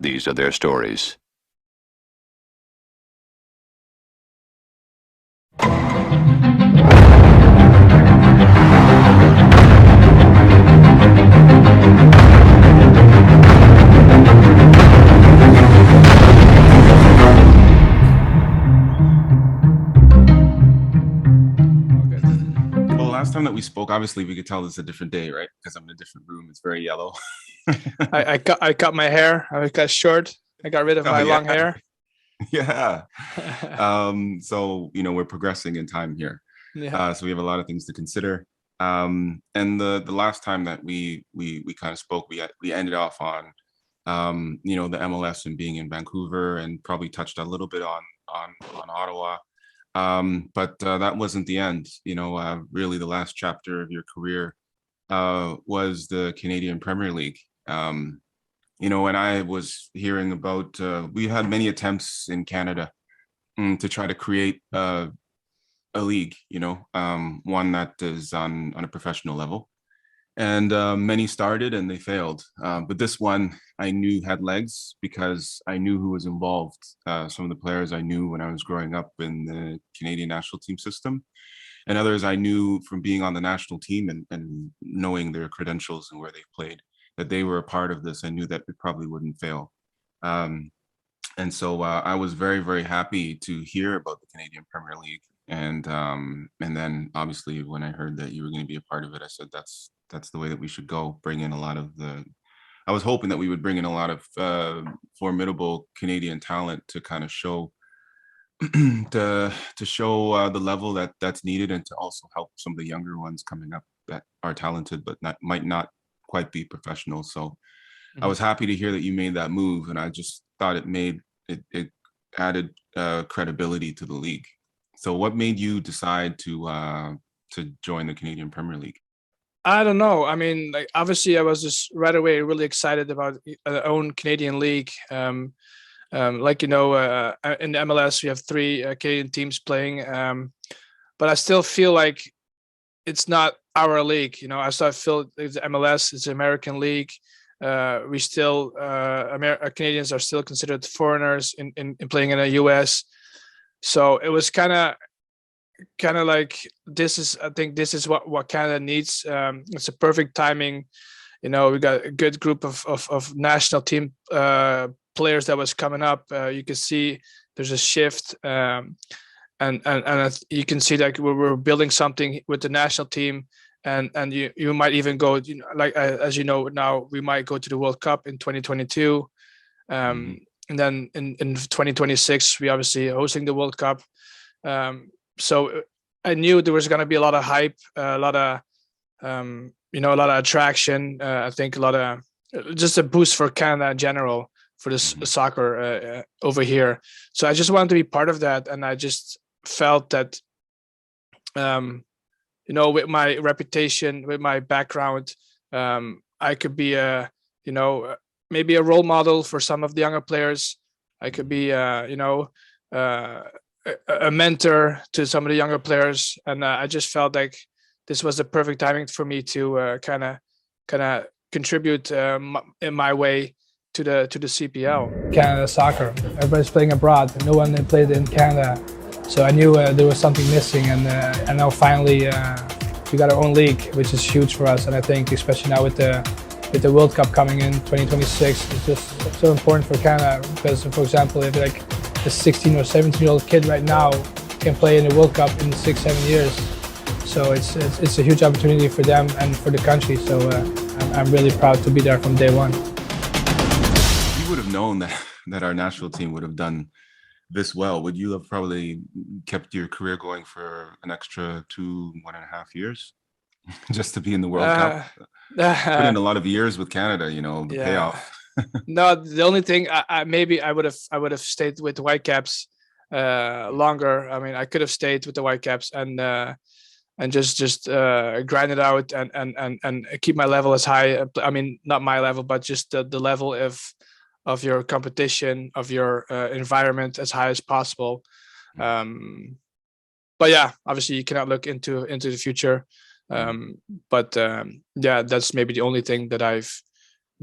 These are their stories. Last time that we spoke, obviously we could tell it's a different day, right? Because I'm in a different room. It's very yellow. I cut my hair. I got short. I got rid of my long hair. Yeah. So we're progressing in time here. Yeah. So we have a lot of things to consider. And the last time that we kind of spoke, we ended off on the MLS and being in Vancouver, and probably touched a little bit on Ottawa. But that wasn't the end. Really the last chapter of your career was the Canadian Premier League. When I was hearing about, we had many attempts in Canada to try to create a league, one that is on a professional level. And many started and they failed. But this one I knew had legs because I knew who was involved. Some of the players I knew when I was growing up in the Canadian national team system, and others I knew from being on the national team and knowing their credentials and where they played, that they were a part of this. I knew that it probably wouldn't fail. And so I was very, very happy to hear about the Canadian Premier League. And then obviously when I heard that you were going to be a part of it, I said, that's the way that we should go. Bring in a lot of I was hoping that we would bring in a lot of formidable Canadian talent to kind of show to show the level that's needed, and to also help some of the younger ones coming up that are talented but might not quite be professional. So I was happy to hear that you made that move, and I just thought it added credibility to the league. So what made you decide to join the Canadian Premier League? I don't know. I mean, like, obviously, I was just right away really excited about our own Canadian league. In the MLS, we have three Canadian teams playing, but I still feel like it's not our league. I still feel the MLS is an American league. We still Canadians are still considered foreigners in playing in the US. So it was kind of like, I think this is what Canada needs. It's a perfect timing. We got a good group of national team players that was coming up. You can see there's a shift, and you can see that we're building something with the national team, and you might even go, as now we might go to the World Cup in 2022, and then in 2026 we obviously hosting the World Cup. So I knew there was going to be a lot of hype, a lot of attraction. I think a lot of just a boost for Canada in general, for this soccer over here. So I just wanted to be part of that, and I just felt that, with my reputation, with my background, I could be maybe a role model for some of the younger players. I could be a mentor to some of the younger players, and I just felt like this was the perfect timing for me to kind of contribute in my way to the CPL. Canada soccer, everybody's playing abroad. No one played in Canada, so I knew there was something missing, and now finally we got our own league, which is huge for us. And I think especially now with the World Cup coming in 2026, it's just so important for Canada, because, for example, if like a 16 or 17-year-old kid right now can play in the World Cup in 6-7 years. So it's a huge opportunity for them and for the country. So I'm really proud to be there from day one. You would have known that our national team would have done this well. Would you have probably kept your career going for an extra 1.5 years just to be in the World Cup? Put in a lot of years with Canada, the payoff. No, the only thing I would have stayed with the Whitecaps longer. I mean, I could have stayed with the Whitecaps and just grind it out and keep my level as high. I mean, not my level, but just the level of your competition, of your environment as high as possible. But yeah, obviously you cannot look into the future. But that's maybe the only thing that I've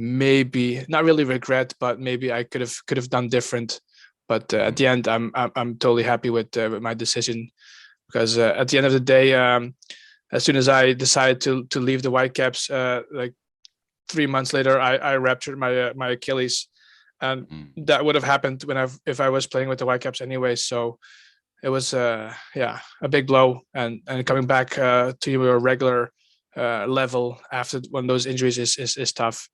maybe not really regret, but maybe I could have done different. But at the end, I'm totally happy with my decision, because at the end of the day, as soon as I decided to leave the Whitecaps, like 3 months later, I ruptured my Achilles, and Mm. that would have happened if I was playing with the Whitecaps anyway. So it was a big blow, and coming back to your regular level after one of those injuries is tough.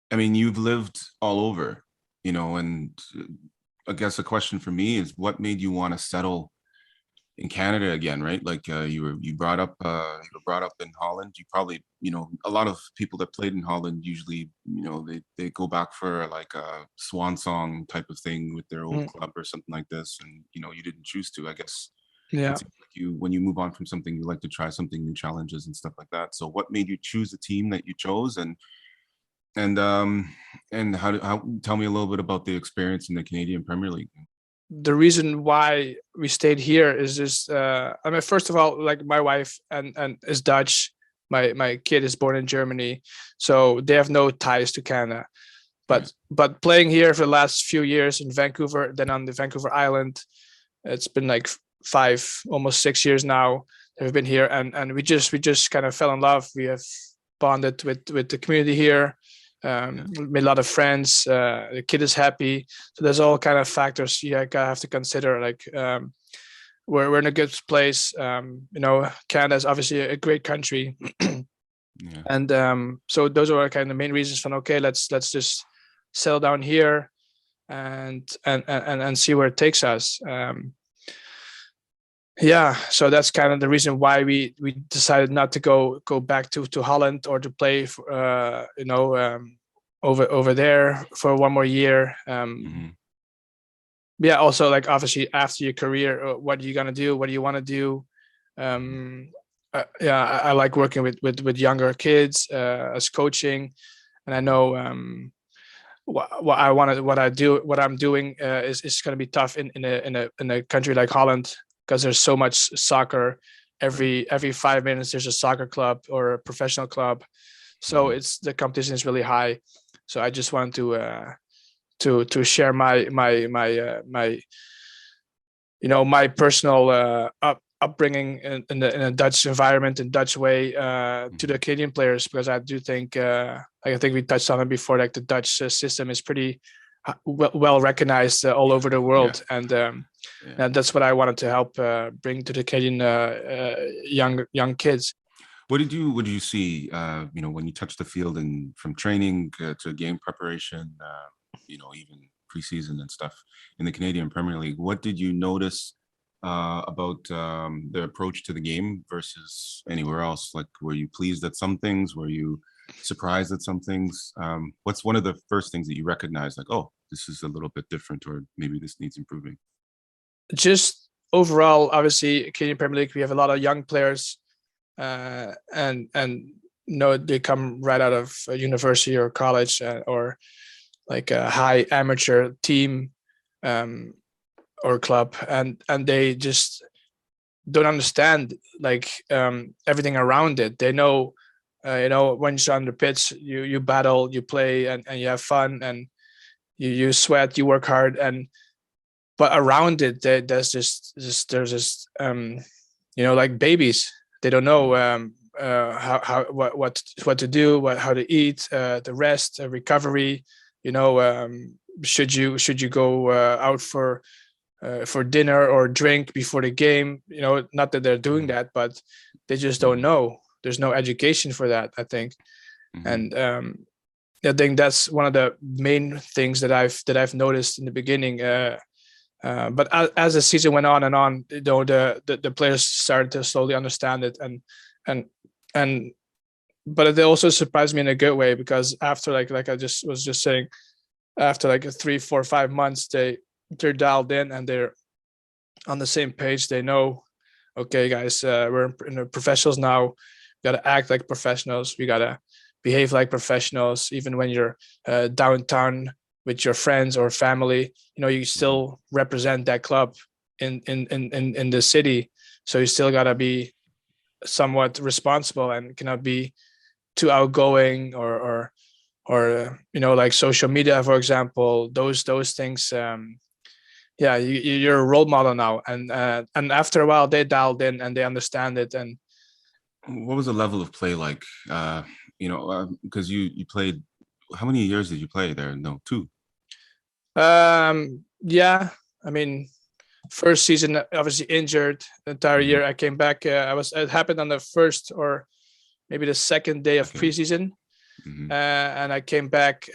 I mean, you've lived all over, and I guess a question for me is what made you want to settle in Canada again, right? Like you were brought up in Holland. You probably, a lot of people that played in Holland usually, they go back for like a swan song type of thing with their old Mm, club or something like this, and you didn't choose to. I guess it yeah. seems like when you move on from something, you like to try something new, challenges and stuff like that. So what made you choose the team that you chose, and um and how tell me a little bit about the experience in the Canadian Premier League? The reason why we stayed here is just I mean, first of all, like my wife and is Dutch. My kid is born in Germany, so they have no ties to Canada. Right. But playing here for the last few years in Vancouver, then on the Vancouver Island, it's been like 5 almost 6 years now that we've been here, and we just kind of fell in love. We have bonded with the community here, Yeah. made a lot of friends. The kid is happy, so there's all kind of factors you have to consider. Like we're in a good place. Canada is obviously a great country, Yeah. and so those are kind of the main reasons for okay, let's just settle down here and see where it takes us. Yeah, so that's kind of the reason why we decided not to go back to Holland or to play for, over there for one more year. Hmm. Yeah, also like obviously after your career, what are you gonna do? What do you want to do? Hmm. Yeah, I like working with younger kids as coaching, and I know what I want to what I'm doing is going to be tough in a country like Holland, because there's so much soccer. Right. Every 5 minutes there's a soccer club or a professional club, so Hmm. it's the competition is really high. So I just wanted to share my my personal upbringing in a Dutch environment and Dutch way to the Hmm. Canadian players, because I do think like I think we touched on it before, like the Dutch system is pretty well recognized all over the Yeah. world, Yeah. and that's what I wanted to help bring to the Canadian young kids. What did you see, when you touched the field and from training to game preparation, even preseason and stuff in the Canadian Premier League? What did you notice about the approach to the game versus anywhere else? Like, were you pleased at some things? Were you surprised at some things? What's one of the first things that you recognize? Like, oh, this is a little bit different, or maybe this needs improving. Just overall, obviously, Canadian Premier League, we have a lot of young players, and they come right out of a university or college, or like a high amateur team, um, or club, and they just don't understand like everything around it. They know, when you're on the pitch, you battle, you play, and you have fun, and you sweat, you work hard, and but around it, there's just there's just like babies. They don't know Mm. how what to do, how to eat, the rest, recovery. Should you go out for dinner or drink before the game? Not that they're doing Mm. that, but they just don't Mm. know. There's no education for that, I think, Mm. and I think that's one of the main things that I've noticed in the beginning. But as the season went on and on, the players started to slowly understand it, and and but it also surprised me in a good way, because after like I just was just saying, after like 3, 4, 5 months, they're dialed in and they're on the same page. They know, okay, guys, we're in the professionals now. We got to act like professionals. We got to behave like professionals, even when you're downtown with your friends or family. You Mm. still represent that club in the city, so you still got to be somewhat responsible and cannot be too outgoing, or like social media, for example. Those things. Yeah, you're a role model now, and after a while they dialed in and they understand it. And What was the level of play like? Because you played. How many years did you play there? No, two. yeah, I mean, first season obviously injured the entire Mhm. year. I came back. It happened on the first or maybe the second day of Okay. preseason, Hmm. and I came back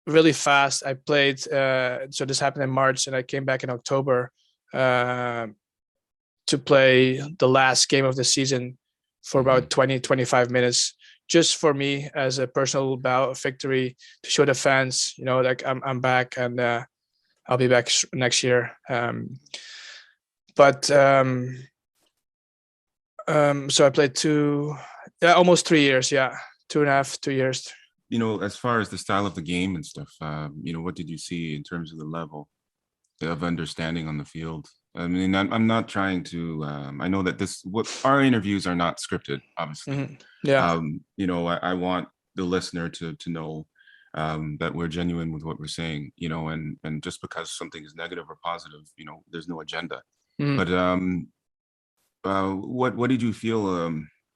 really fast. I played. So this happened in March, and I came back in October to play the last game of the season for Hmm. about 20-25 minutes, just for me as a personal bout victory, to show the fans, like I'm back, and I'll be back next year. But so I played almost 3 years. Yeah, 2.5, 2 years. As far as the style of the game and stuff, what did you see in terms of the level of understanding on the field? I mean, I'm not trying to. I know that what our interviews are not scripted, obviously. Yeah, I want the listener to know that we're genuine with what we're saying. And just because something is negative or positive, there's no agenda. Mhm. But what did you feel?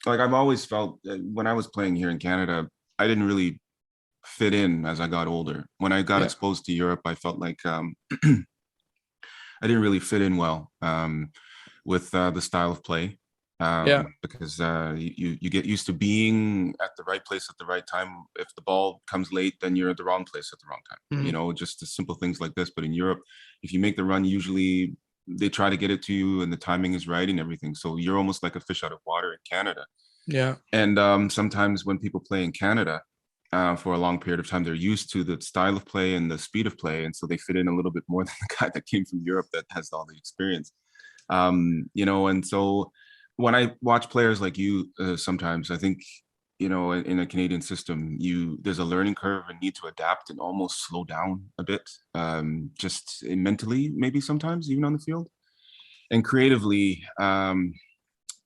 Like I've always felt when I was playing here in Canada, I didn't really fit in as I got older. When I got Yeah, exposed to Europe, I felt like I didn't really fit in well with the style of play yeah. because you get used to being at the right place at the right time. If the ball comes late, then you're at the wrong place at the wrong time. Mhm. Just the simple things like this. But in Europe, if you make the run, usually they try to get it to you, and the timing is right and everything. So you're almost like a fish out of water in Canada. Yeah, And sometimes when people play in Canada, for a long period of time, they're used to the style of play and the speed of play, and so they fit in a little bit more than the guy that came from Europe that has all the experience. And so when I watch players like you, sometimes I think, in a Canadian system, there's a learning curve and need to adapt and almost slow down a bit, just mentally, maybe sometimes even on the field and creatively.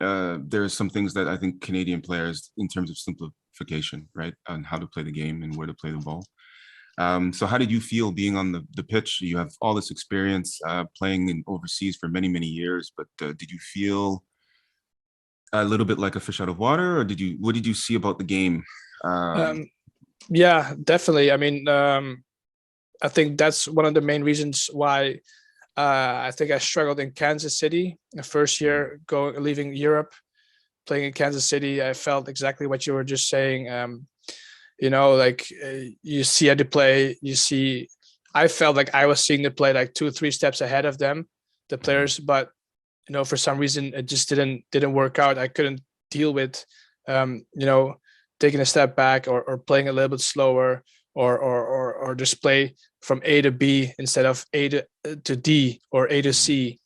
There's some things that I think Canadian players, in terms of simplification, right, on how to play the game and where to play the ball. So how did you feel being on the pitch? You have all this experience playing in overseas for many, many years, but did you feel a little bit like a fish out of water, or what did you see about the game? Um, um, yeah, definitely. I mean, I think that's one of the main reasons why I think I struggled in Kansas City the first year leaving Europe, playing in Kansas City. I felt exactly what you were just saying. Like you see how to play, I felt like I was seeing the play like 2 or 3 steps ahead of them, the players, but for some reason it just didn't work out. I couldn't deal with, um, you know, taking a step back, or playing a little bit slower, or just play from A to B instead of A to D or A to C.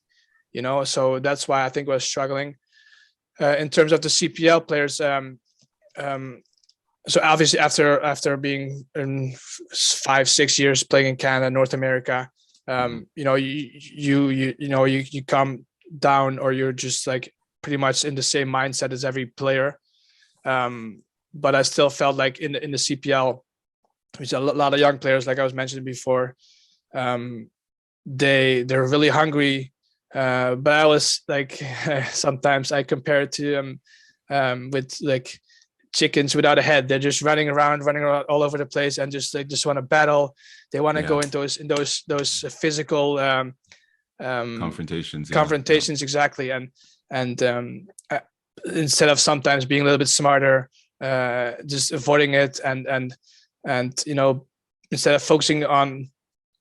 So that's why I think I was struggling. In terms of the CPL players, um, so obviously after being in 5-6 years playing in Canada, North America, you come down, or you're just like pretty much in the same mindset as every player. But I still felt like in the CPL, which a lot of young players, like I was mentioning before, they're really hungry. But I was like, sometimes I compare it to with like chickens without a head. They're just running around all over the place, and just want to battle. They want to yeah, go into those physical confrontations. Yeah, yeah. confrontations, exactly. And instead of sometimes being a little bit smarter, just avoiding it, and instead of focusing on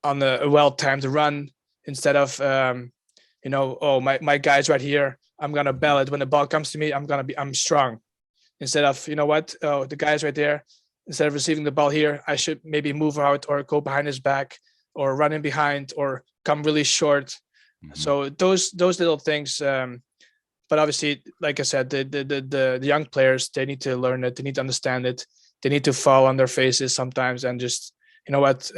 a well-timed run, instead of oh, my guy's right here, I'm gonna bell it when the ball comes to me. I'm strong. Instead of, what, oh, the guy's right there, instead of receiving the ball here, I should maybe move out or go behind his back, or run in behind, or come really short. Mhm. So those little things. But obviously, like I said, the young players, they need to learn it, they need to understand it, they need to fall on their faces sometimes, and just, what,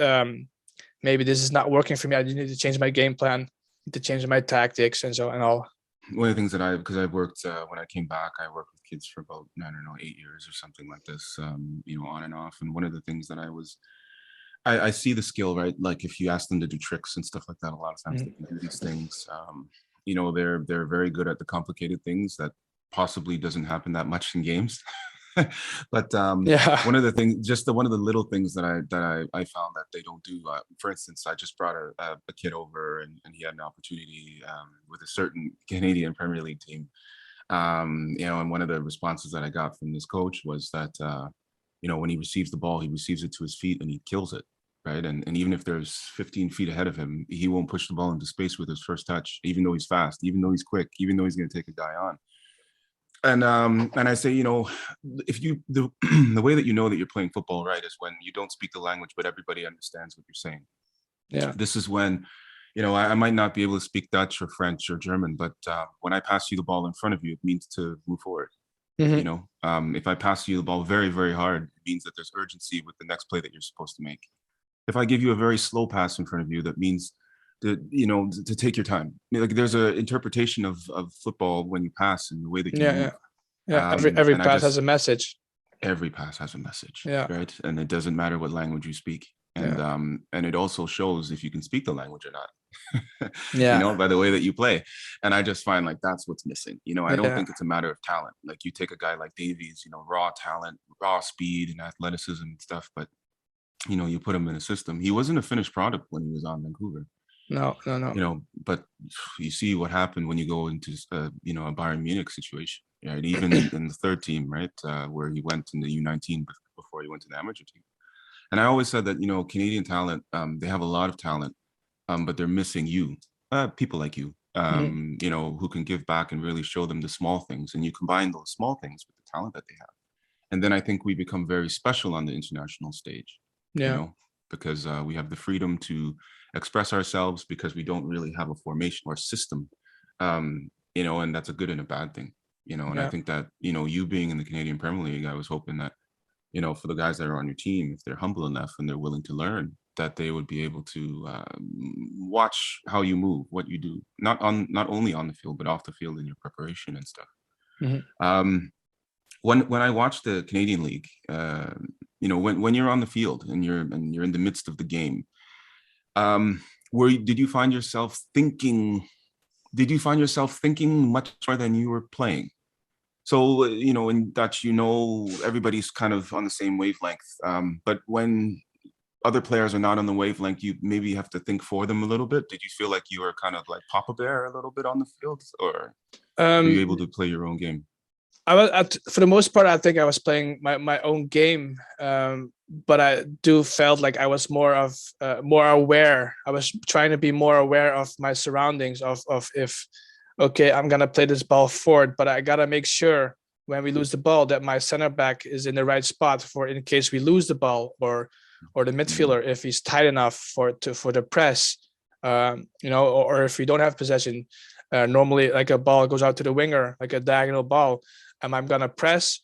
maybe this is not working for me. I need to change my game plan, to change my tactics, and so and all. One of the things that because I've worked when I came back, I worked with kids for about, I don't know, 8 years or something like this, on and off. And one of the things that I see the skill, right? Like if you ask them to do tricks and stuff like that, a lot of times they can do these things. They're very good at the complicated things that possibly doesn't happen that much in games. But Yeah. one of the things, one of the little things that I found that they don't do. For instance, I just brought a kid over, and he had an opportunity with a certain Canadian Premier League team. And one of the responses that I got from this coach was that when he receives the ball, he receives it to his feet and he kills it. Right. And even if there's 15 feet ahead of him, he won't push the ball into space with his first touch, even though he's fast, even though he's quick, even though he's going to take a guy on. And I say, if you the way that you know that you're playing football right is when you don't speak the language, but everybody understands what you're saying. Yeah. This is when, I might not be able to speak Dutch or French or German, but when I pass you the ball in front of you, it means to move forward. If I pass you the ball very, very hard, it means that there's urgency with the next play that you're supposed to make. If I give you a very slow pass in front of you, that means to take your time. Like there's an interpretation of football when you pass and the way that you move. Yeah. Every And pass has a message. Every pass has a message. Yeah. Right. And it doesn't matter what language you speak. And it also shows if you can speak the language or not. Yeah. By the way that you play. And I just find like that's what's missing. I don't think it's a matter of talent. Like you take a guy like Davies, raw talent, raw speed and athleticism and stuff, but you put him in a system. He wasn't a finished product when he was on Vancouver. No. But you see what happened when you go into a Bayern Munich situation, right? Even in the third team, right, where he went in the U19 before he went to the amateur team. And I always said that Canadian talent, they have a lot of talent, but they're missing people like you, who can give back and really show them the small things. And you combine those small things with the talent that they have, and then I think we become very special on the international stage. Because we have the freedom to express ourselves because we don't really have a formation or system, and that's a good and a bad thing, and I think that, you being in the Canadian Premier League, I was hoping that, for the guys that are on your team, if they're humble enough and they're willing to learn, that they would be able to watch how you move, what you do, not only on the field, but off the field in your preparation and stuff. When I watch the Canadian League, when you're on the field and you're in the midst of the game, did you find yourself thinking much more than you were playing? So, in Dutch, everybody's kind of on the same wavelength. But when other players are not on the wavelength, you maybe have to think for them a little bit. Did you feel like you were kind of like Papa Bear a little bit on the field, or were you able to play your own game? I was, for the most part, I think I was playing my own game, but I do felt like I was more aware. I was trying to be more aware of my surroundings, of if, okay, I'm gonna play this ball forward, but I gotta make sure when we lose the ball that my center back is in the right spot for in case we lose the ball, or the midfielder if he's tight enough for the press, or if we don't have possession. Normally, like a ball goes out to the winger, like a diagonal ball. I'm gonna press.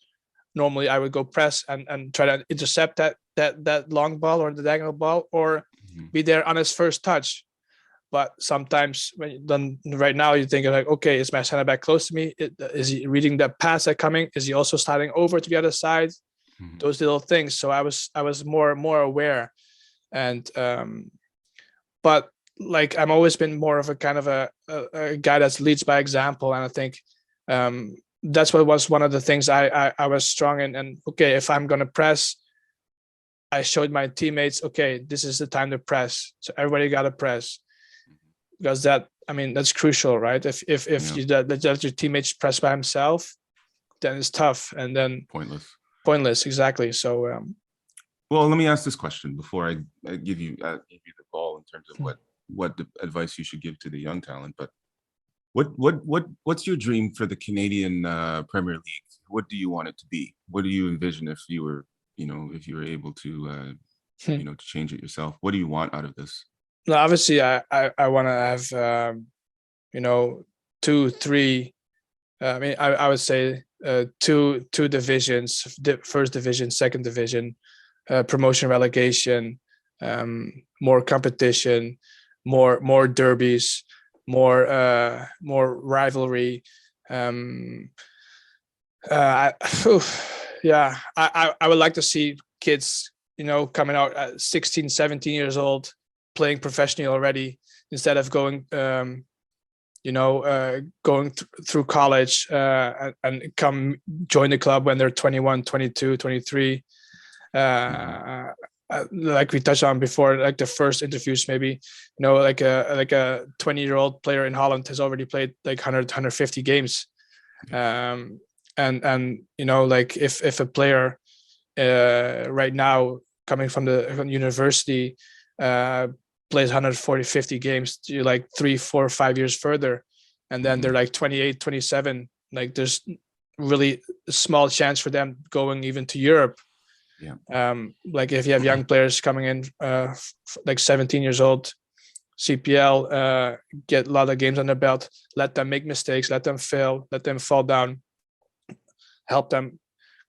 Normally, I would go press and try to intercept that long ball or the diagonal ball, or be there on his first touch. But sometimes, right now, you're thinking like, okay, is my center back close to me? Is he reading the pass that coming? Is he also sliding over to the other side? Those little things. So I was more aware, and but like I'm always been more of a kind of a guy that leads by example, and I think that's what was one of the things I was strong in. And okay, if I'm gonna press, I showed my teammates, okay, this is the time to press. So everybody got to press, because that's crucial, right? If you let your teammates press by himself, then it's tough, and then pointless, exactly. So well, let me ask this question before I give you the ball in terms of what advice you should give to the young talent. But what's your dream for the Canadian Premier League? What do you want it to be? What do you envision if you were able to to change it yourself? What do you want out of this? Now, obviously, I want to have 2, 3. I would say two divisions: first division, second division, promotion, relegation, more competition, more derbies, more rivalry, Phew, yeah, I would like to see kids, coming out at 16, 17 years old, playing professionally already, instead of going through college, and come join the club when they're 21, 22, 23. Mhm. Like we touched on before, like the first interviews, maybe, like a 20-year-old player in Holland has already played like 150 games. Yeah. Um, and like if a player right now coming from university uh, plays 140, 50 games to like 3, 4, 5 years further, and then they're Mhm. like 28, 27, like there's really a small chance for them going even to Europe. Yeah. Like if you have young players coming in, like 17 years old, CPL, get a lot of games on their belt, let them make mistakes, let them fail, let them fall down, help them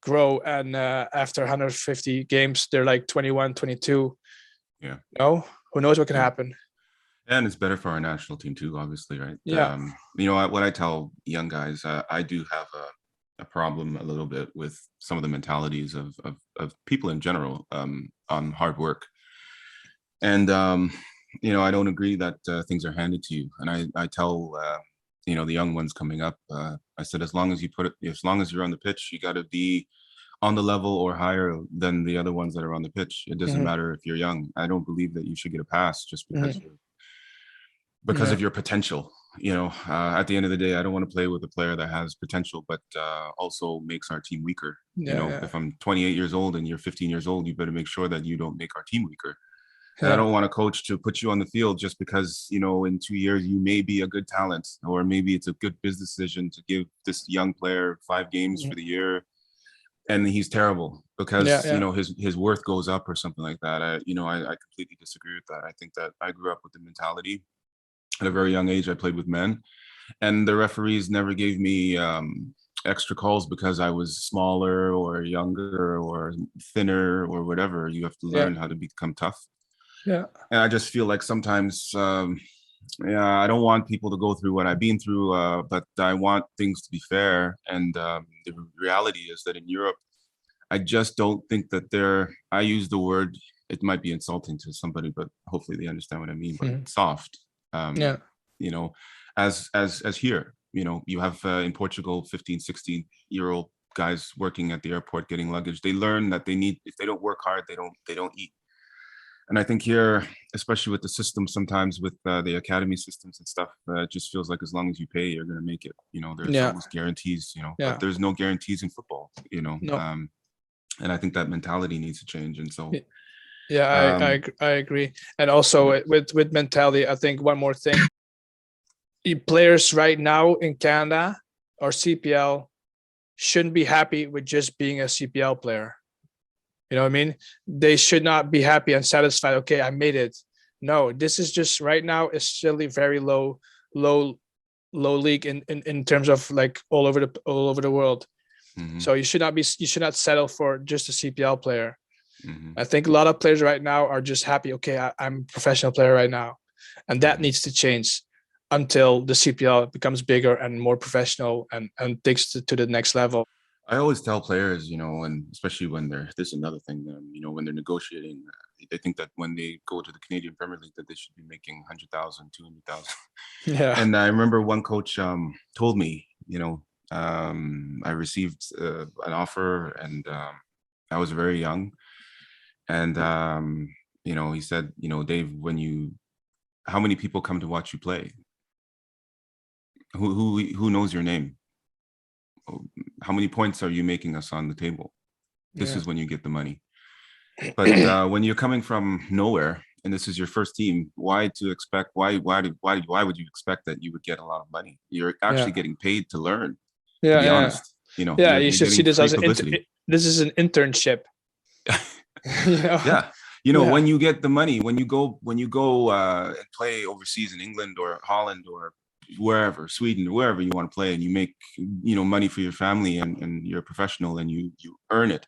grow. And after 150 games, they're like 21, 22. Yeah. No, who knows what can Yeah. happen? And it's better for our national team too, obviously, right? Yeah. What I tell young guys, I do have a problem a little bit with some of the mentalities of people in general, on hard work. And I don't agree that things are handed to you. And I tell the young ones coming up, I said, as long as as long as you're on the pitch, you got to be on the level or higher than the other ones that are on the pitch. It doesn't Hmm. matter if you're young. I don't believe that you should get a pass just because Hmm. you're Yeah. of your potential. At the end of the day, I don't want to play with a player that has potential, but also makes our team weaker. Yeah. Yeah. If I'm 28 years old and you're 15 years old, you better make sure that you don't make our team weaker. And I Yeah. don't want a coach to put you on the field just because, in 2 years you may be a good talent, or maybe it's a good business decision to give this young player 5 games for the year and he's terrible Yeah. because, Yeah. his worth goes up or something like that. I completely disagree with that. I think that I grew up with the mentality at a very young age. I played with men, and the referees never gave me extra calls because I was smaller or younger or thinner or whatever. You have to Yeah. learn how to become tough. Yeah. And I just feel like sometimes, yeah, I don't want people to go through what I've been through, but I want things to be fair. And the reality is that in Europe, I just don't think that I use the word, it might be insulting to somebody, but hopefully they understand what I mean, but Mhm. soft. Um, Yeah. you know, as here, you have in Portugal, 15, 16-year-old guys working at the airport getting luggage. They learn that if they don't work hard, they don't eat. And I think here, especially with the system, sometimes with the academy systems and stuff, it just feels like as long as you pay, you're going to make it. There's Yeah. almost guarantees, but Yeah. there's no guarantees in football, No. and I think that mentality needs to change. And so, Yeah, um, I agree. And also yeah, with mentality, I think one more thing. Players right now in Canada or CPL shouldn't be happy with just being a CPL player. You know what I mean? They should not be happy and satisfied. Okay, I made it. No, this is just right now is still a very low, low league in terms of like all over the world. hmm So you should not settle for just a CPL player. hmm I think a lot of players right now are just happy. Okay, I'm a professional player right now, and that hmm needs to change until the CPL becomes bigger and more professional and takes to the next level. I always tell players, and especially when this is another thing, when they're negotiating, they think that when they go to the Canadian Premier League that they should be making 100,000, 200,000. Yeah, And I remember one coach told me, I received an offer, and I was very young. And, he said, Dave, how many people come to watch you play? Who knows your name? How many points are you making us on the table? This yeah, is when you get the money. But when you're coming from nowhere and this is your first team, why would you expect that you would get a lot of money? You're actually yeah, getting paid to learn, to yeah, be yeah, honest. yeah. You You're should see getting this free as publicity. this is an internship. you know, Yeah. yeah, When you get the money, when you go and play overseas in England or Holland or wherever, Sweden, wherever you want to play, and you make money for your family, and you're a professional and you earn it,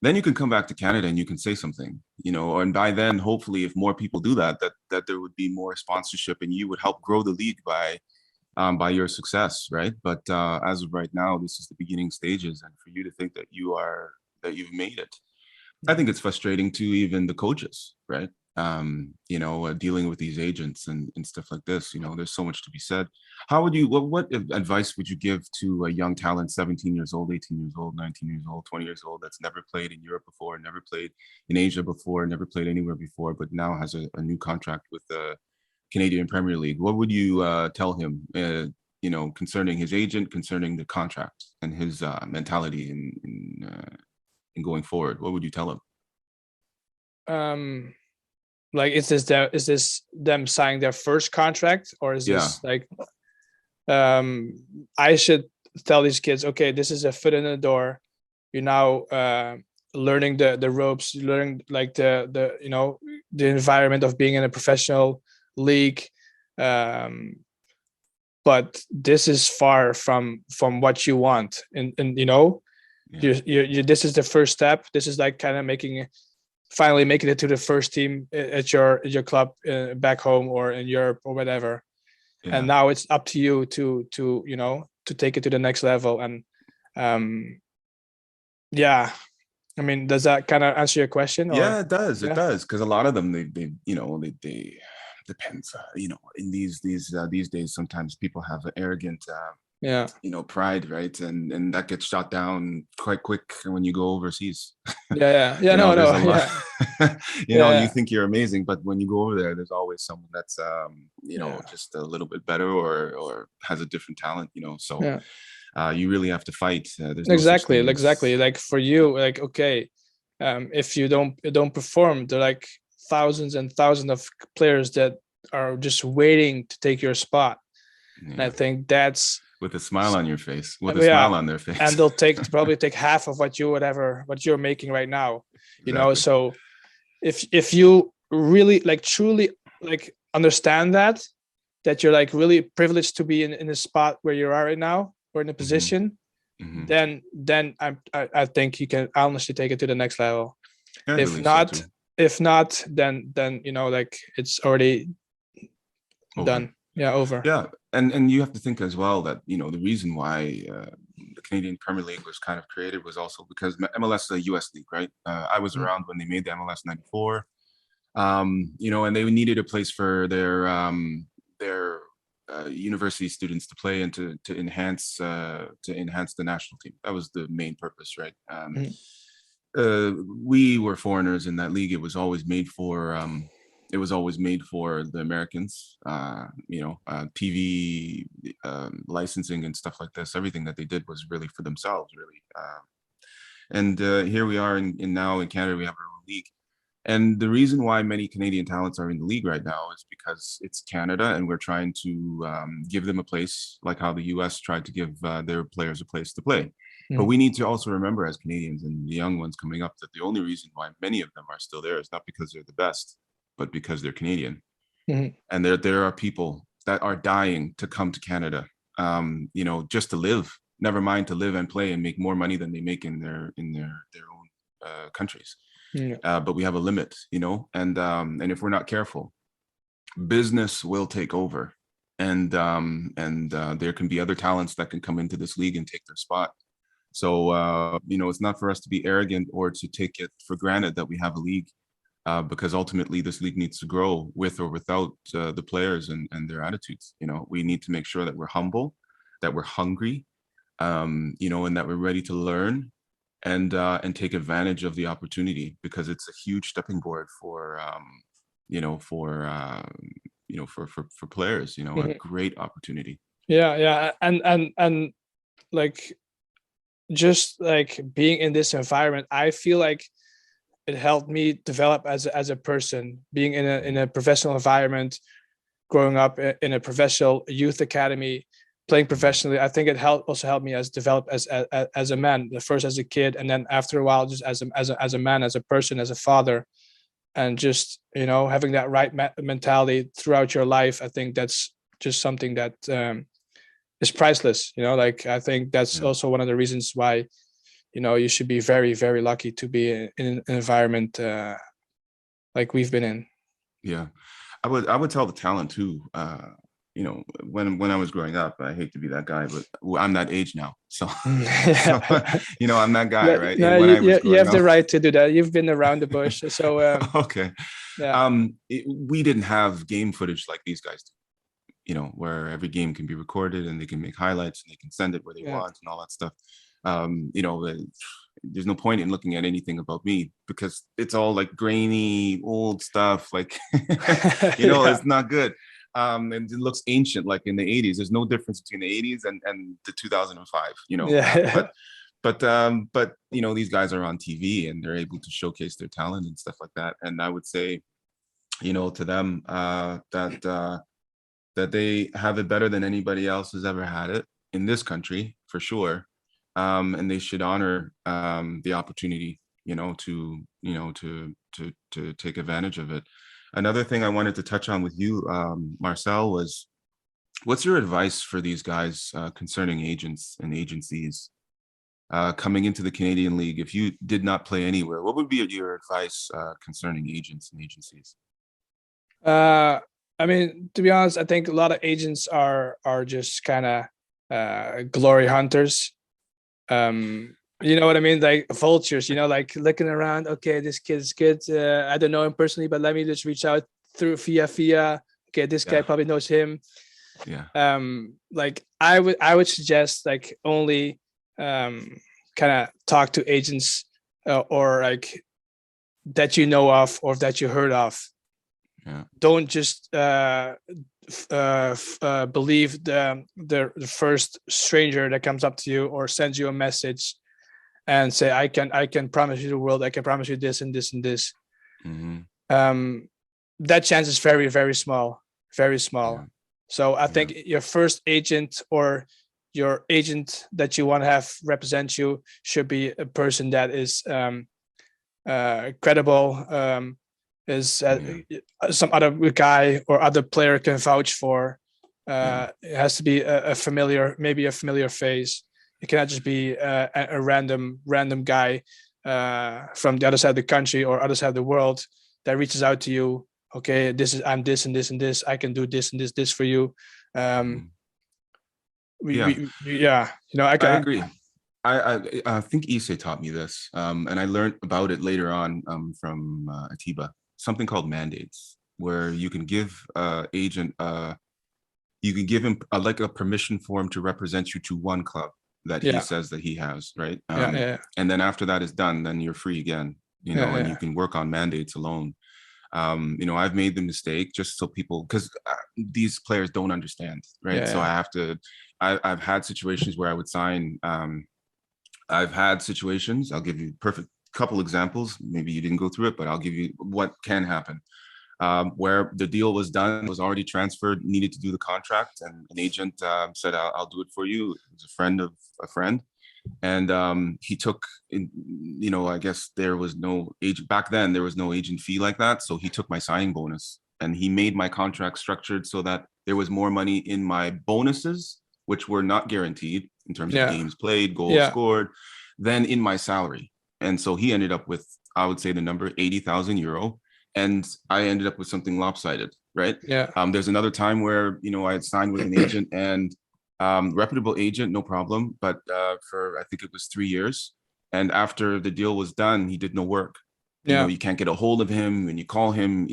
then you can come back to Canada and you can say something, and by then, hopefully, if more people do that there would be more sponsorship and you would help grow the league by by your success, right? But as of right now, this is the beginning stages, and for you to think that you've made it, I think it's frustrating to even the coaches, right? Dealing with these agents and stuff like this. There's so much to be said. How would you? What advice would you give to a young talent, 17 years old, 18 years old, 19 years old, 20 years old, that's never played in Europe before, never played in Asia before, never played anywhere before, but now has a new contract with the Canadian Premier League? What would you tell him? Concerning his agent, concerning the contract, and his mentality in going forward. What would you tell him? Um, like, is this them signing their first contract, or is Yeah, this like, I should tell these kids, okay, this is a foot in the door. You're now learning the ropes, learning like the environment of being in a professional league. Um, but this is far from what you want, and yeah, this is the first step. This is like kind of finally making it to the first team at your club back home or in Europe or whatever. And yeah. now it's up to you to to take it to the next level. And yeah, I mean, does that kind of answer your question? Or Yeah, it does. It yeah, does, because a lot of them, they depends. In these days, sometimes people have an arrogant, yeah, pride, right? And that gets shot down quite quick when you go overseas. yeah, no, There's no, a lot. yeah, You yeah, think you're amazing, but when you go over there, there's always someone that's, yeah, just a little bit better, or has a different talent. So yeah. you really have to fight. There's no such Exactly, thing as, exactly. Like for you, like, okay, if you don't perform, there are like thousands and thousands of players that are just waiting to take your spot. And I yeah, think that's with a smile on your face, with a yeah, smile on their and face. they'll probably take half of what you're making right now. Exactly. So if you really like truly like understand that you're like really privileged to be in a spot where you are right now, or in a Hmm. position, Hmm. then I think you can honestly take it to the next level. I If believe so not, too. then like it's already Over. done. Yeah, over. Yeah, and you have to think as well that the reason why the Canadian Premier League was kind of created was also because MLS is a U.S. league, right? I was Mm, around when they made the MLS '94, and they needed a place for their university students to play, and to enhance the national team. That was the main purpose, right? mm, We were foreigners in that league. It was always made for the Americans. TV licensing and stuff like this. Everything that they did was really for themselves, really. And here we are now in Canada. We have our own league. And the reason why many Canadian talents are in the league right now is because it's Canada, and we're trying to give them a place, like how the US tried to give their players a place to play. But mm, we need to also remember, as Canadians and the young ones coming up, that the only reason why many of them are still there is not because they're the best, but because they're Canadian. mm, And there are people that are dying to come to Canada, just to live. Never mind to live and play and make more money than they make in their own countries. mm, But we have a limit, and if we're not careful, business will take over, and there can be other talents that can come into this league and take their spot. So it's not for us to be arrogant or to take it for granted that we have a league, because ultimately this league needs to grow with or without the players and their attitudes. We need to make sure that we're humble, that we're hungry, and that we're ready to learn and take advantage of the opportunity, because it's a huge stepping board for you know for for players, a mm. great opportunity. Yeah, and like, just like being in this environment, I feel like it helped me develop as a person, being in Mhm. a professional environment, growing up in a professional youth academy, playing Mhm. professionally. I think it also helped me as develop as a man, first as a kid, and then after a while just as a man, as a person, as a father. And just having that right mentality throughout your life, I think that's just something that is priceless. Like, I think that's Yeah, also one of the reasons why you should be very, very lucky to be in an environment like we've been in. yeah. I would tell the talent too. when I was growing up, I hate to be that guy, but I'm that age now. So, so, Yeah. I'm that guy, right? No, When I was you growing have the up, right to do that. You've been around the bush, so okay. yeah, We didn't have game footage like these guys do, where every game can be recorded and they can make highlights and they can send it where they yeah, want and all that stuff. There's no point in looking at anything about me because it's all like grainy old stuff. Like, yeah, it's not good. And it looks ancient, like in the 80s. There's no difference between the 80s and the 2005, yeah, but these guys are on TV and they're able to showcase their talent and stuff like that. And I would say, to them, that they have it better than anybody else has ever had it in this country, for sure. And they should honor the opportunity, to take advantage of it. Another thing I wanted to touch on with you, Marcel, was what's your advice for these guys concerning agents and agencies coming into the Canadian League? If you did not play anywhere, what would be your advice concerning agents and agencies? uh, I mean, to be honest, I think a lot of agents are just kind of glory hunters. You know what I mean? Like vultures, like looking around. Okay, this kid's good. I don't know him personally, but let me just reach out through via. Okay, this guy Yeah, probably knows him. yeah, Like I would suggest like only kind of talk to agents or like that you know of or that you heard of. yeah, Don't just believe the first stranger that comes up to you or sends you a message and say I can promise you the world, I can promise you this and this and this. hmm, um that chance is very, very small, very yeah, small. So I yeah, think your first agent or your agent that you want to have represent you should be a person that is credible, is yeah, some other guy or other player can vouch for. yeah, It has to be a familiar, maybe a familiar face. It cannot just be a random guy from the other side of the country or other side of the world that reaches out to you. Okay, I'm this and this and this. I can do this and this for you. Um, mhm. we, Yeah, we, we yeah, I I can. agree. I think Issei taught me this, and I learned about it later on from Atiba. Something called mandates, where you can give him like a permission form to represent you to one club that he Yeah, says that he has, right? yeah, yeah, And then after that is done, then you're free again, yeah, and you yeah, can work on mandates alone. I've made the mistake just so people, because these players don't understand, right? So I yeah, have to. I've had situations where I would sign. I've had situations. I'll give you perfect couple examples. Maybe you didn't go through it, but I'll give you what can happen. Where the deal was done, was already transferred, needed to do the contract, and an agent said, I'll do it for you." It was a friend of a friend, and he took, I guess there was no agent back then. There was no agent fee like that, so he took my signing bonus, and he made my contract structured so that there was more money in my bonuses, which were not guaranteed in terms of yeah, games played, goals yeah, scored, than in my salary. And so he ended up with, I would say, the number 80,000 euro, and I ended up with something lopsided, right? yeah, There's another time where I had signed with an agent, and reputable agent, no problem, but for, I think it was 3 years, and after the deal was done, he did no work. yeah, You can't get a hold of him. When you call him,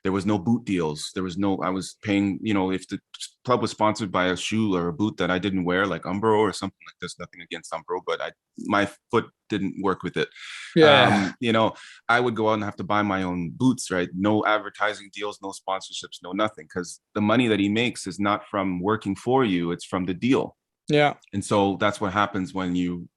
there was no boot deals. There was no, I was paying, if the club was sponsored by a shoe or a boot that I didn't wear, like Umbro or something like this, nothing against Umbro, but my foot didn't work with it. yeah, I would go out and have to buy my own boots, right? No advertising deals, no sponsorships, no nothing, because the money that he makes is not from working for you, it's from the deal. yeah, And so that's what happens when you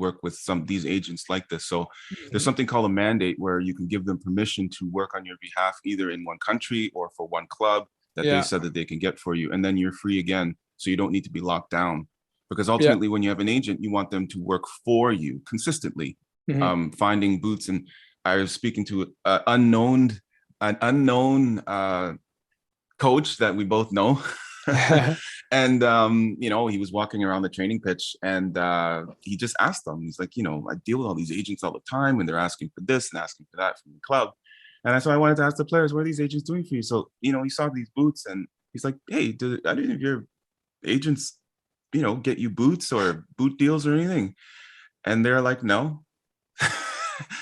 work with some these agents like this. So there's mhm, something called a mandate where you can give them permission to work on your behalf, either in one country or for one club that they yeah, said that they can get for you, and then you're free again, so you don't need to be locked down. Because yeah, ultimately, when you have an agent, you want them to work for you consistently, mhm. finding boots. And I was speaking to an unknown coach that we both know. And he was walking around the training pitch, and he just asked them, he's like, I deal with all these agents all the time, and they're asking for this and asking for that from the club. And so I wanted to ask the players, what are these agents doing for you? So, he saw these boots, and He's like, hey, did any of your agents, get you boots or boot deals or anything? And they're like, no.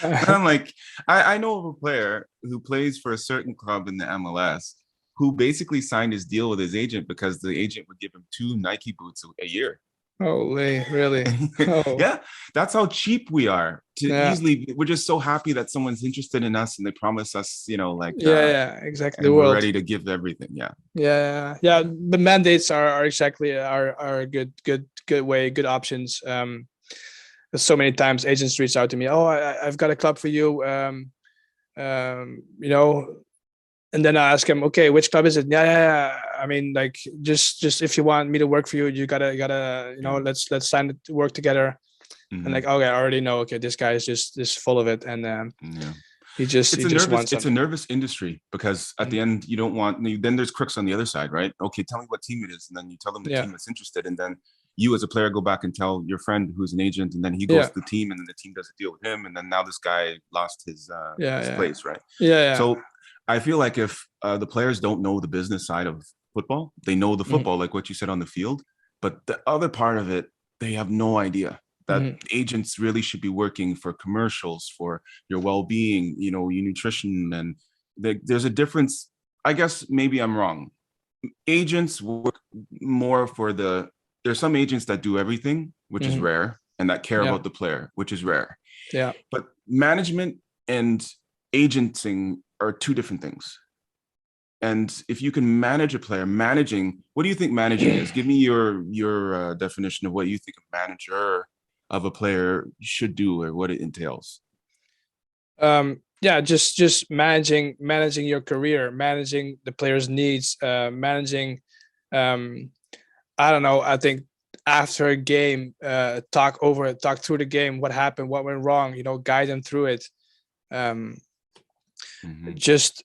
And I'm like, I know of a player who plays for a certain club in the MLS who basically signed his deal with his agent because the agent would give him 2 Nike boots a year. Holy, really? Oh, Yeah, that's how cheap we are to yeah, easily. We're just so happy that someone's interested in us and they promise us, yeah, exactly. The and we're world. ready to give everything. Yeah. Yeah. The mandates are exactly are a good way, good options. So many times agents reach out to me. Oh, I've got a club for you. You know, and then I ask him, okay, which club is it? Yeah. I mean, like, just if you want me to work for you, you gotta, Yeah. let's sign it to work together. And like, Hmm. okay, I already know. Okay, this guy is just full of it, and Yeah. he just wants It's a something. nervous industry because at the Mm. end you don't want, then there's crooks on the other side, right? Okay, tell me what team it is, and then you tell them the Yeah, team that's interested, and then you as a player go back and tell your friend who's an agent, and then he goes yeah, to the team, and then the team does a deal with him, and then now this guy lost yeah, his yeah, place, right? yeah, So I feel like if the players don't know the business side of football, they know the yeah. football, like what you said on the field, but the other part of it, they have no idea that Hmm. agents really should be working for commercials, for your well-being, your nutrition, and there's a difference. I guess maybe I'm wrong. Agents work more for there's some agents that do everything, which is Hmm. rare, and that care Yeah, about the player, which is rare. yeah. But management and agenting are two different things. And if you can manage a player, managing, what do you think managing is? Give me your definition of what you think a manager of a player should do or what it entails. Yeah, just managing your career, managing the player's needs, managing, um I don't know. I think after a game, talk through the game, what happened, what went wrong, guide them through it. um Mm-hmm. just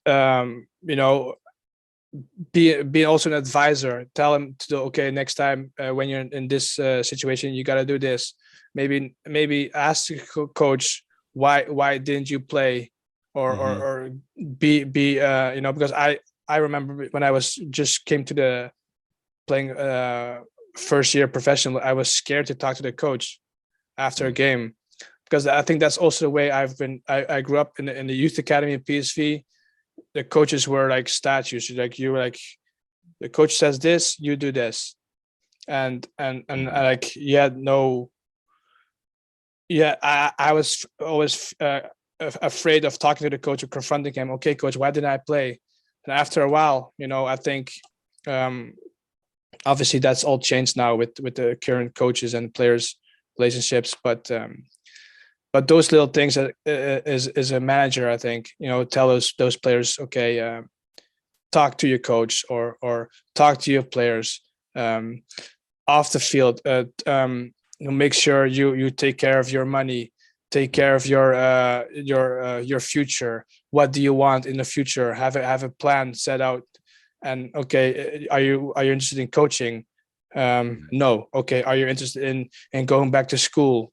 be also an advisor. Tell them to do, okay, next time, when you're in this situation, you got to do this. Maybe ask the coach, why didn't you play, Mm-hmm. or be because I remember when I was just came to the playing first year professional, I was scared to talk to the coach after a game, because I think that's also the way I grew up in the youth academy in PSV. The coaches were like statues. Like, you were like, the coach says this, you do this. And Mm-hmm. like, no, yeah, I was always afraid of talking to the coach or confronting him. Okay, coach, why didn't I play? And after a while, I think, um obviously that's all changed now with the current coaches and players relationships, but those little things that is a manager, I think, tell those players, okay, talk to your coach, or talk to your players, um, off the field. Make sure you take care of your money, take care of your future. What do you want in the future? Have a plan set out. And okay, are you interested in coaching? Mm-hmm. No. Okay, are you interested in going back to school?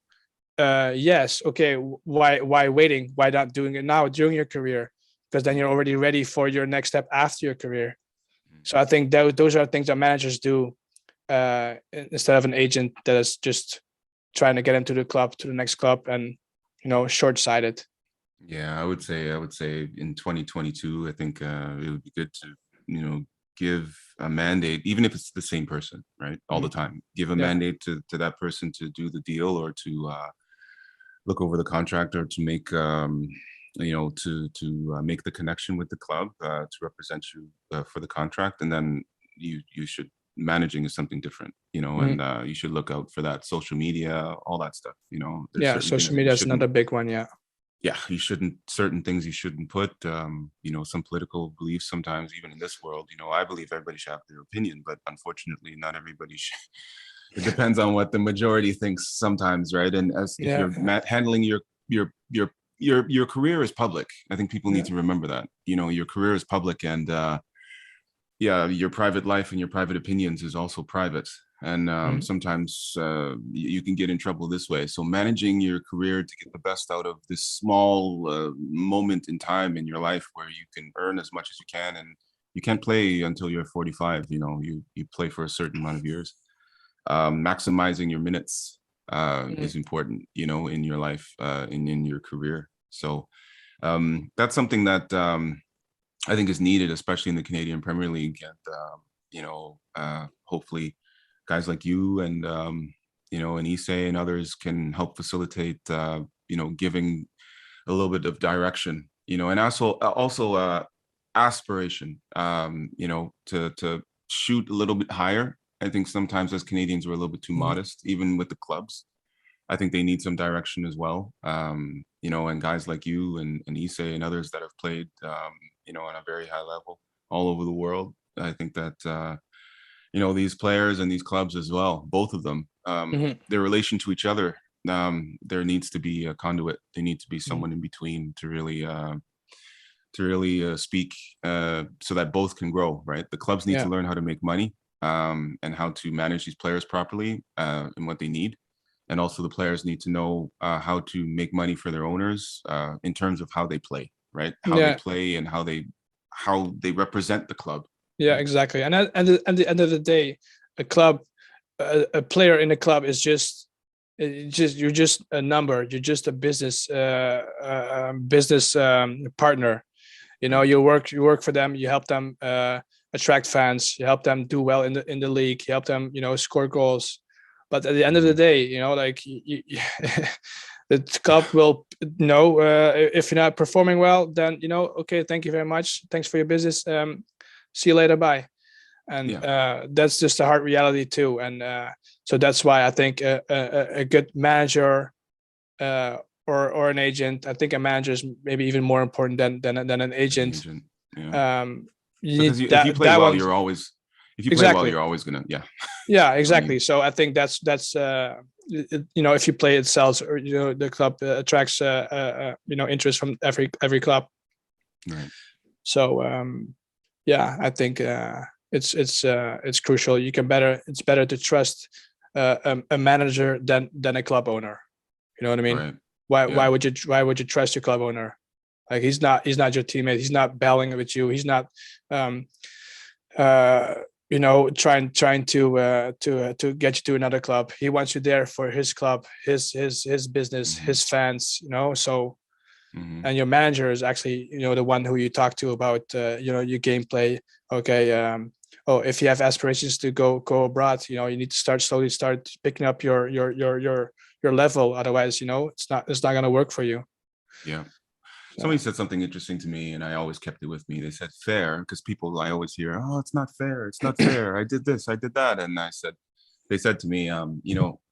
Yes. Okay, why waiting? Why not doing it now during your career? Because then you're already ready for your next step after your career. So I think those are things that managers do, instead of an agent that is just trying to get into the club, to the next club, and short-sighted. Yeah, I would say in 2022, I think it would be good to, give a mandate, even if it's the same person, right? All the Mhm. time. Give a Yeah, mandate to that person to do the deal or to look over the contract or to make to make the connection with the club to represent you for the contract, and then you should managing is something different, mhm. and you should look out for that social media, all that stuff. There's Yeah. certain things Social that you media is shouldn't. another big one. Yeah, Yeah, you shouldn't, certain things you shouldn't put. Some political beliefs sometimes, even in this world, I believe everybody should have their opinion, but unfortunately not everybody should. It depends on what the majority thinks sometimes, right? And as if yeah, you're handling your your your career is public, I think people need yeah. to remember that. Your career is public, and yeah, your private life and your private opinions is also private. And Mhm. sometimes you can get in trouble this way. So managing your career to get the best out of this small moment in time in your life where you can earn as much as you can and You can't play until you're 45. You play for a certain amount of years. Maximizing your minutes is important, in your life, in your career. So that's something that I think is needed, especially in the Canadian Premier League. And hopefully guys like you and and Isse and others can help facilitate giving a little bit of direction, and also aspiration, to shoot a little bit higher. I think sometimes as Canadians we're a little bit too modest, even with the clubs. I think they need some direction as well. And guys like you and Isse and others that have played, on a very high level all over the world. I think that, these players and these clubs as well, both of them, their relation to each other, there needs to be a conduit. There needs to be someone in between to really speak, so that both can grow, right? The clubs need to learn how to make money, and how to manage these players properly, and what they need. And also the players need to know how to make money for their owners, in terms of how they play, right? How they play and how they represent the club. Yeah, exactly. And at the end of the day, a player in a club is just you're just a number. You're just a business partner. You work for them. You help them attract fans. You help them do well in the league. You help them score goals. But at the end of the day, the club will know, if you're not performing well, then okay, thank you very much. Thanks for your business. See you later, bye. And that's just a hard reality too. And so that's why I think a good manager, or an agent. I think a manager is maybe even more important than an agent. If you play well, you're always. If you play well, you're always gonna. Yeah, exactly. So I think that's if you play, it sells, or the club attracts interest from every club. Right. So I think it's crucial. It's better to trust a manager than a club owner. You know what I mean? Right. Why would you trust your club owner? Like he's not your teammate. He's not battling with you. He's not trying to get you to another club. He wants you there for his club, his business, his fans. So. And your manager is actually the one who you talk to about your gameplay. Okay, if you have aspirations to go abroad, you need to slowly start picking up your level. Otherwise, it's not going to work for you. Yeah. Somebody said something interesting to me, and I always kept it with me. They said fair, because I always hear, oh, it's not fair, it's not fair, I did this, I did that. And they said to me,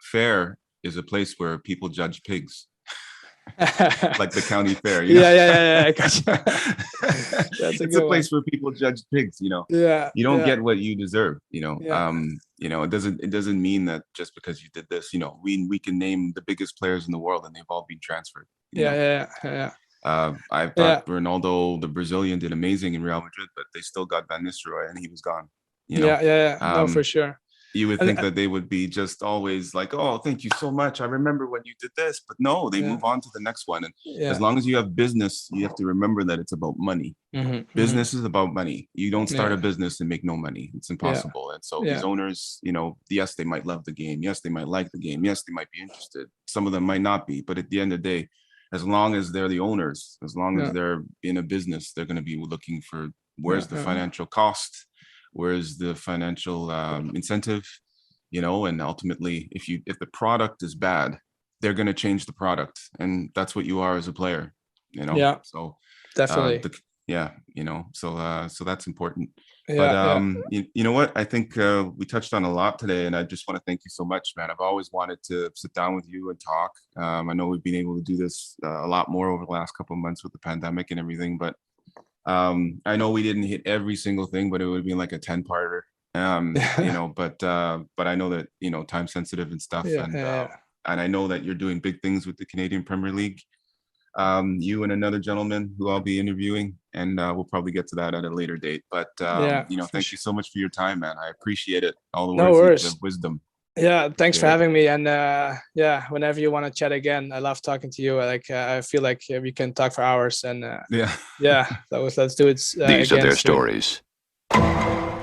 fair is a place where people judge pigs. Like the county fair. Yeah. It's a place where people judge pigs. Yeah. You don't get what you deserve. It doesn't mean that just because you did this. We can name the biggest players in the world, and they've all been transferred. Yeah. I thought Ronaldo, the Brazilian, did amazing in Real Madrid, but they still got Van Nistelrooy, and he was gone. No, for sure. You would think that they would be just always like, oh, thank you so much, I remember when you did this. But no, they move on to the next one. And as long as you have business, you have to remember that it's about money. Business is about money. You don't start a business and make no money. It's impossible. And so these owners, yes, they might love the game. Yes, they might like the game. Yes, they might be interested. Some of them might not be. But at the end of the day, as long as they're the owners, as long as they're in a business, they're going to be looking for where's the financial cost, where's the financial incentive, and ultimately, if the product is bad, they're going to change the product, and that's what you are as a player. So definitely. So that's important. But you know what? I think we touched on a lot today, and I just want to thank you so much, man. I've always wanted to sit down with you and talk. I know we've been able to do this a lot more over the last couple of months with the pandemic and everything, but I know we didn't hit every single thing, but it would be like a 10-parter. But I know that time sensitive and stuff, and I know that you're doing big things with the Canadian Premier League. You and another gentleman who I'll be interviewing, and we'll probably get to that at a later date. But thank you so much for your time, man. I appreciate it. All the words of wisdom. Yeah, thanks for having me. And whenever you want to chat again, I love talking to you. I feel like we can talk for hours. And let's do it. These are their stories. you.